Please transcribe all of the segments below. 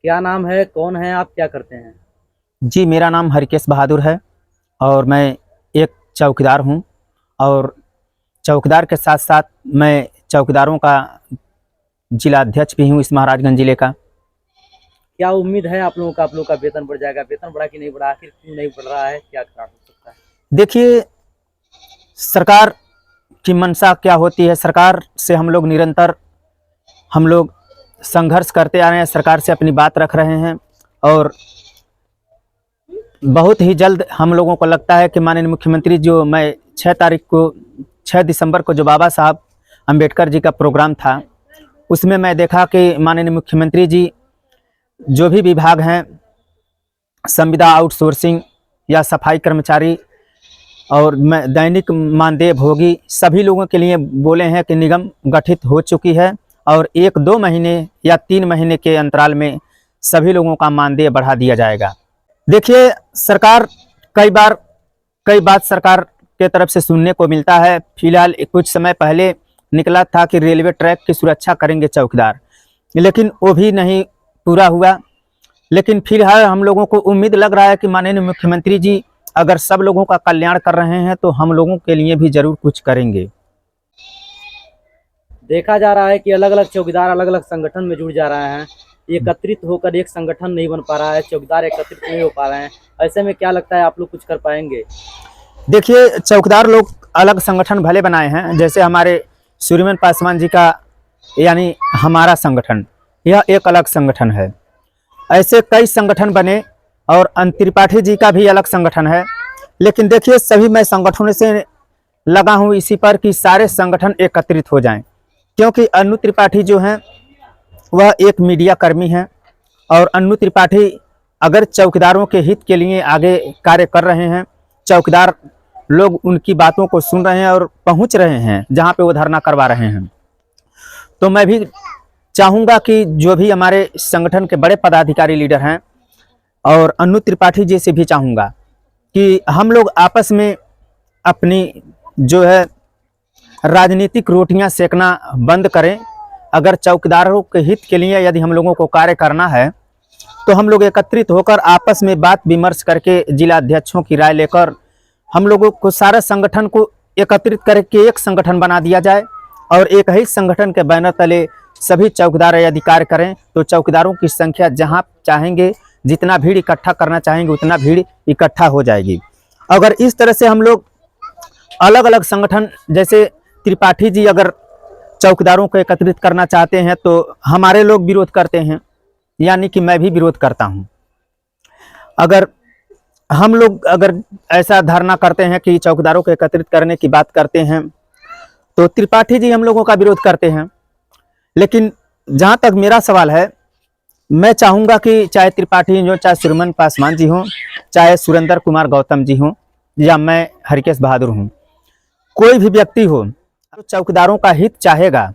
क्या नाम है, कौन है आप, क्या करते हैं? जी, मेरा नाम हरकेश बहादुर है और मैं एक चौकीदार हूँ। और चौकीदार के साथ साथ मैं चौकीदारों का जिला अध्यक्ष भी हूँ इस महाराजगंज जिले का। क्या उम्मीद है आप लोगों का, आप लोग का वेतन बढ़ जाएगा? वेतन बढ़ा कि नहीं बढ़ा, आखिर क्यों नहीं बढ़ रहा है, क्या कारण हो सकता है? देखिए, सरकार की मंशा क्या होती है। सरकार से हम लोग संघर्ष करते आ रहे हैं, सरकार से अपनी बात रख रहे हैं। और बहुत ही जल्द हम लोगों को लगता है कि माननीय मुख्यमंत्री, जो मैं 6 दिसंबर को जो बाबा साहब अंबेडकर जी का प्रोग्राम था, उसमें मैं देखा कि माननीय मुख्यमंत्री जी जो भी विभाग हैं, संविदा आउटसोर्सिंग या सफाई कर्मचारी और दैनिक मानदेय भोगी, सभी लोगों के लिए बोले हैं कि निगम गठित हो चुकी है और 1-2 महीने या 3 महीने के अंतराल में सभी लोगों का मानदेय बढ़ा दिया जाएगा। देखिए, सरकार कई बात सरकार के तरफ से सुनने को मिलता है। फिलहाल कुछ समय पहले निकला था कि रेलवे ट्रैक की सुरक्षा करेंगे चौकीदार, लेकिन वो भी नहीं पूरा हुआ। लेकिन फिलहाल हम लोगों को उम्मीद लग रहा है कि माननीय मुख्यमंत्री जी अगर सब लोगों का कल्याण कर रहे हैं तो हम लोगों के लिए भी जरूर कुछ करेंगे। देखा जा रहा है कि अलग अलग चौकीदार अलग अलग संगठन में जुड़ जा रहे हैं, एकत्रित होकर एक संगठन नहीं बन पा रहा है, चौकीदार एकत्रित नहीं हो पा रहे हैं। ऐसे में क्या लगता है आप लोग कुछ कर पाएंगे? देखिए, चौकीदार लोग अलग संगठन भले बनाए हैं, जैसे हमारे सूर्यमन पासवान जी का यानी हमारा संगठन, यह एक अलग संगठन है। ऐसे कई संगठन बने और अन त्रिपाठी जी का भी अलग संगठन है। लेकिन देखिए, सभी मैं संगठनों से लगा हूँ इसी पर कि सारे संगठन एकत्रित हो जाएं, क्योंकि अनु त्रिपाठी जो हैं वह एक मीडिया कर्मी हैं और अनु त्रिपाठी अगर चौकीदारों के हित के लिए आगे कार्य कर रहे हैं, चौकीदार लोग उनकी बातों को सुन रहे हैं और पहुंच रहे हैं जहां पे वो धरना करवा रहे हैं, तो मैं भी चाहूँगा कि जो भी हमारे संगठन के बड़े पदाधिकारी लीडर हैं और अनु त्रिपाठी जी से भी चाहूँगा कि हम लोग आपस में अपनी जो है राजनीतिक रोटियां सेकना बंद करें। अगर चौकीदारों के हित के लिए यदि हम लोगों को कार्य करना है तो हम लोग एकत्रित होकर आपस में बात विमर्श करके जिला अध्यक्षों की राय लेकर हम लोगों को सारे संगठन को एकत्रित करके एक संगठन बना दिया जाए और एक ही संगठन के बैनर तले सभी चौकीदार यदि कार्य करें तो चौकीदारों की संख्या जहां चाहेंगे, जितना भीड़ इकट्ठा करना चाहेंगे उतना भीड़ इकट्ठा हो जाएगी। अगर इस तरह से हम लोग अलग अलग संगठन, जैसे त्रिपाठी जी अगर चौकीदारों को एकत्रित करना चाहते हैं तो हमारे लोग विरोध करते हैं, यानी कि मैं भी विरोध करता हूं। अगर हम लोग ऐसा धारणा करते हैं कि चौकीदारों को एकत्रित करने की बात करते हैं तो त्रिपाठी जी हम लोगों का विरोध करते हैं। लेकिन जहां तक मेरा सवाल है, मैं चाहूंगा कि चाहे त्रिपाठी हो, चाहे सूर्यमन पासवान जी हों, चाहे सुरेंद्र कुमार गौतम जी हों, या मैं हरकेश बहादुर हूं, कोई भी व्यक्ति हो, तो चौकीदारों का हित चाहेगा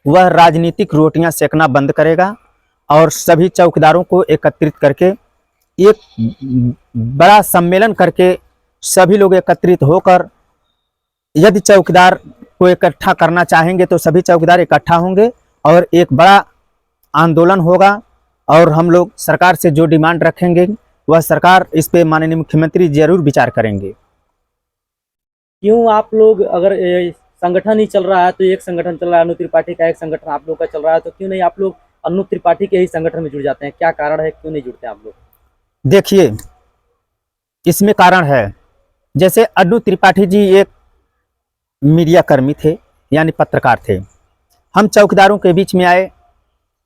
वह राजनीतिक रोटियां सेकना बंद करेगा और सभी चौकीदारों को एकत्रित करके एक बड़ा सम्मेलन करके सभी लोग एकत्रित होकर यदि चौकीदार को इकट्ठा करना चाहेंगे तो सभी चौकीदार इकट्ठा होंगे और एक बड़ा आंदोलन होगा और हम लोग सरकार से जो डिमांड रखेंगे वह सरकार इस पे माननीय मुख्यमंत्री जरूर विचार करेंगे। क्यों आप लोग, अगर संगठन ही चल रहा है तो एक संगठन चल रहा है, अनु त्रिपाठी का एक संगठन आप लोग का चल रहा है, तो क्यों नहीं आप लोग अनु त्रिपाठी के ही संगठन में जुड़ जाते हैं? क्या कारण है, क्यों नहीं जुड़ते आप लोग? देखिए, इसमें कारण है, जैसे अनु त्रिपाठी जी एक मीडिया कर्मी थे, यानी पत्रकार थे। हम चौकीदारों के बीच में आए,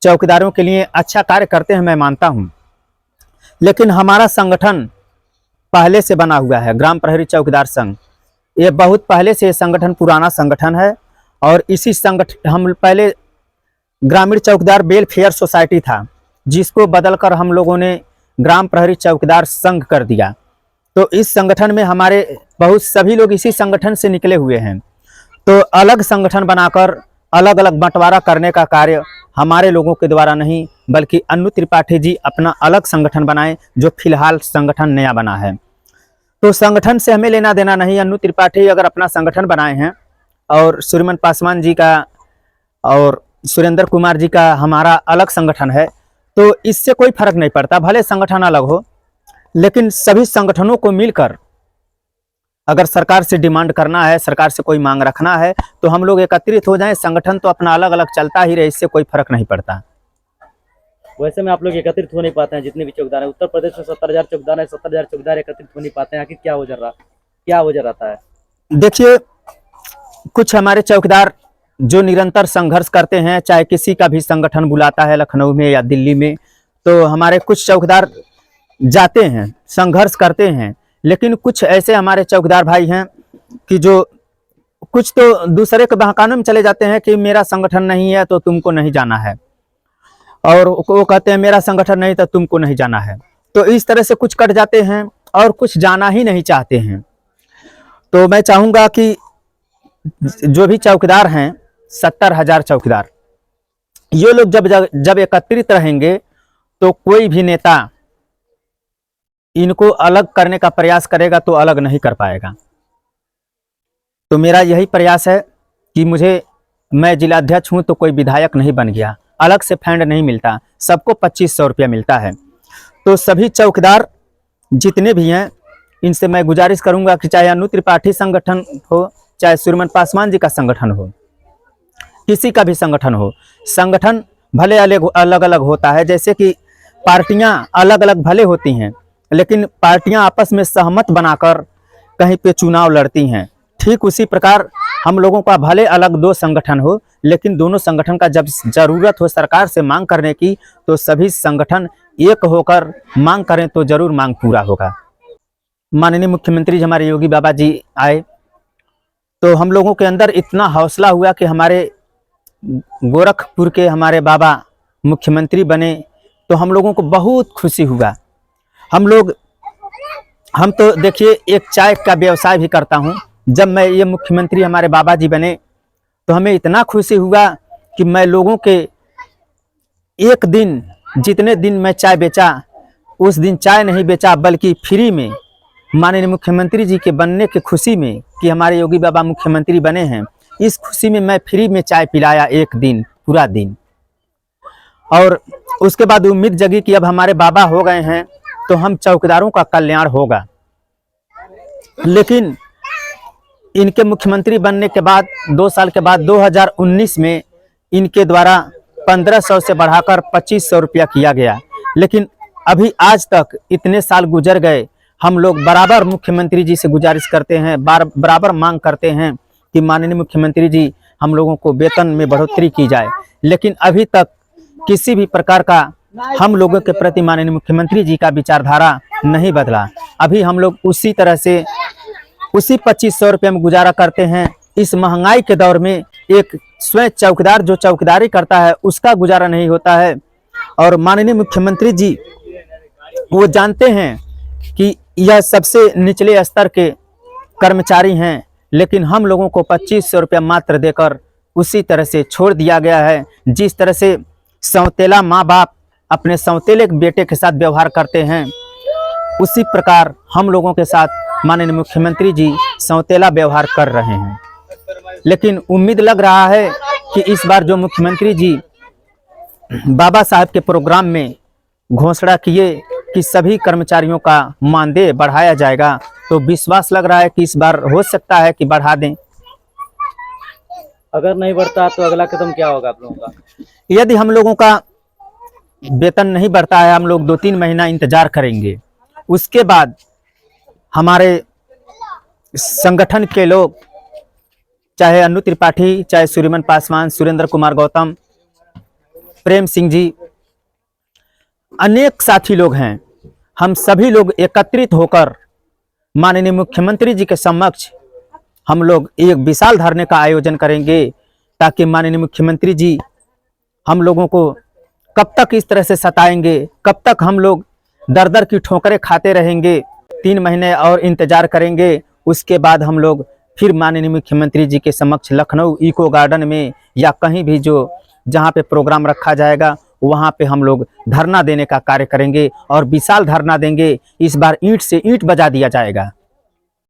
चौकीदारों के लिए अच्छा कार्य करते हैं, मैं मानता हूं। लेकिन हमारा संगठन पहले से बना हुआ है, ग्राम प्रहरी चौकीदार संघ। ये बहुत पहले से संगठन पुराना संगठन है और इसी संगठन हम पहले ग्रामीण चौकीदार वेलफेयर सोसाइटी था, जिसको बदलकर हम लोगों ने ग्राम प्रहरी चौकीदार संघ कर दिया। तो इस संगठन में हमारे बहुत सभी लोग इसी संगठन से निकले हुए हैं। तो अलग संगठन बनाकर अलग अलग बंटवारा करने का कार्य हमारे लोगों के द्वारा नहीं, बल्कि अनु त्रिपाठी जी अपना अलग संगठन बनाए, जो फिलहाल संगठन नया बना है। तो संगठन से हमें लेना देना नहीं। अनु त्रिपाठी अगर अपना संगठन बनाए हैं और सूर्यमन पासवान जी का और सुरेंद्र कुमार जी का हमारा अलग संगठन है, तो इससे कोई फर्क नहीं पड़ता, भले संगठन अलग हो, लेकिन सभी संगठनों को मिलकर अगर सरकार से डिमांड करना है, सरकार से कोई मांग रखना है, तो हम लोग एकत्रित हो जाएं। संगठन तो अपना अलग अलग चलता ही रहे, इससे कोई फर्क नहीं पड़ता। वैसे में आप लोग एकत्रित हो नहीं पाते हैं, जितने भी चौकीदार हैं उत्तर प्रदेश में 70,000 चौकीदार है, 70,000 चौकीदार एकत्रित हो नहीं पाते हैं, आखिर क्या वजह रहता है? देखिए, कुछ हमारे चौकीदार जो निरंतर संघर्ष करते हैं, चाहे किसी का भी संगठन बुलाता है लखनऊ में या दिल्ली में, तो हमारे कुछ चौकीदार जाते हैं, संघर्ष करते हैं। लेकिन कुछ ऐसे हमारे चौकीदार भाई हैं कि जो कुछ तो दूसरे के बहकाने में चले जाते हैं कि मेरा संगठन नहीं है तो तुमको नहीं जाना है, और वो कहते हैं मेरा संगठन नहीं तो तुमको नहीं जाना है। तो इस तरह से कुछ कट जाते हैं और कुछ जाना ही नहीं चाहते हैं। तो मैं चाहूँगा कि जो भी चौकीदार हैं, 70,000 चौकीदार, ये लोग जब एकत्रित रहेंगे तो कोई भी नेता इनको अलग करने का प्रयास करेगा तो अलग नहीं कर पाएगा। तो मेरा यही प्रयास है कि मैं जिलाध्यक्ष हूं तो कोई विधायक नहीं बन गया, अलग से फंड नहीं मिलता, सबको 2500 रुपया मिलता है। तो सभी चौकीदार जितने भी हैं, इनसे मैं गुजारिश करूंगा कि चाहे अनु त्रिपाठी संगठन हो, चाहे सूर्यमन पासवान जी का संगठन हो, किसी का भी संगठन हो, संगठन भले अलग अलग होता है। जैसे कि पार्टियां अलग अलग भले होती हैं, लेकिन पार्टियां आपस में सहमत बनाकर कहीं पे चुनाव लड़ती हैं। ठीक उसी प्रकार हम लोगों का भले अलग दो संगठन हो, लेकिन दोनों संगठन का जब जरूरत हो सरकार से मांग करने की, तो सभी संगठन एक होकर मांग करें तो जरूर मांग पूरा होगा। माननीय मुख्यमंत्री जी हमारे योगी बाबा जी आए तो हम लोगों के अंदर इतना हौसला हुआ कि हमारे गोरखपुर के हमारे बाबा मुख्यमंत्री बने, तो हम लोगों को बहुत खुशी हुआ। हम तो देखिए एक चाय का व्यवसाय भी करता हूँ। जब मैं ये मुख्यमंत्री हमारे बाबा जी बने तो हमें इतना खुशी हुआ कि मैं लोगों के एक दिन, जितने दिन मैं चाय बेचा, उस दिन चाय नहीं बेचा, बल्कि फ्री में माननीय मुख्यमंत्री जी के बनने की खुशी में कि हमारे योगी बाबा मुख्यमंत्री बने हैं, इस खुशी में मैं फ्री में चाय पिलाया एक दिन, पूरा दिन। और उसके बाद उम्मीद जगी कि अब हमारे बाबा हो गए हैं तो हम चौकीदारों का कल्याण होगा। लेकिन इनके मुख्यमंत्री बनने के बाद 2 साल के बाद 2019 में इनके द्वारा 1500 से बढ़ाकर 2500 रुपया किया गया। लेकिन अभी आज तक इतने साल गुजर गए, हम लोग बराबर मुख्यमंत्री जी से गुजारिश करते हैं, बराबर मांग करते हैं कि माननीय मुख्यमंत्री जी हम लोगों को वेतन में बढ़ोतरी की जाए। लेकिन अभी तक किसी भी प्रकार का हम लोगों के प्रति माननीय मुख्यमंत्री जी का विचारधारा नहीं बदला। अभी हम लोग उसी तरह से उसी 2500 रुपये में गुजारा करते हैं। इस महंगाई के दौर में एक स्वयं चौकीदार जो चौकीदारी करता है उसका गुजारा नहीं होता है। और माननीय मुख्यमंत्री जी वो जानते हैं कि यह सबसे निचले स्तर के कर्मचारी हैं, लेकिन हम लोगों को 2500 रुपया मात्र देकर उसी तरह से छोड़ दिया गया है। जिस तरह से सौतेला माँ बाप अपने सौतेले बेटे के साथ व्यवहार करते हैं, उसी प्रकार हम लोगों के साथ माननीय मुख्यमंत्री जी सौतेला व्यवहार कर रहे हैं। लेकिन उम्मीद लग रहा है कि इस बार जो मुख्यमंत्री जी बाबा साहब के प्रोग्राम में घोषणा किए कि सभी कर्मचारियों का मानदेय बढ़ाया जाएगा, तो विश्वास लग रहा है कि इस बार हो सकता है कि बढ़ा दें। अगर नहीं बढ़ता तो अगला कदम क्या होगा आप लोगों का? यदि हम लोगों का वेतन नहीं बढ़ता है, हम लोग 2-3 महीना इंतजार करेंगे। उसके बाद हमारे संगठन के लोग, चाहे अनु त्रिपाठी, चाहे सूर्यमन पासवान, सुरेंद्र कुमार गौतम, प्रेम सिंह जी, अनेक साथी लोग हैं, हम सभी लोग एकत्रित होकर माननीय मुख्यमंत्री जी के समक्ष हम लोग एक विशाल धरने का आयोजन करेंगे, ताकि माननीय मुख्यमंत्री जी हम लोगों को कब तक इस तरह से सताएंगे, कब तक हम लोग दर दर की ठोकरें खाते रहेंगे। 3 महीने और इंतजार करेंगे। उसके बाद हम लोग फिर माननीय मुख्यमंत्री जी के समक्ष लखनऊ इको गार्डन में या कहीं भी जहाँ पे प्रोग्राम रखा जाएगा वहाँ पे हम लोग धरना देने का कार्य करेंगे और विशाल धरना देंगे। इस बार ईंट से ईंट बजा दिया जाएगा।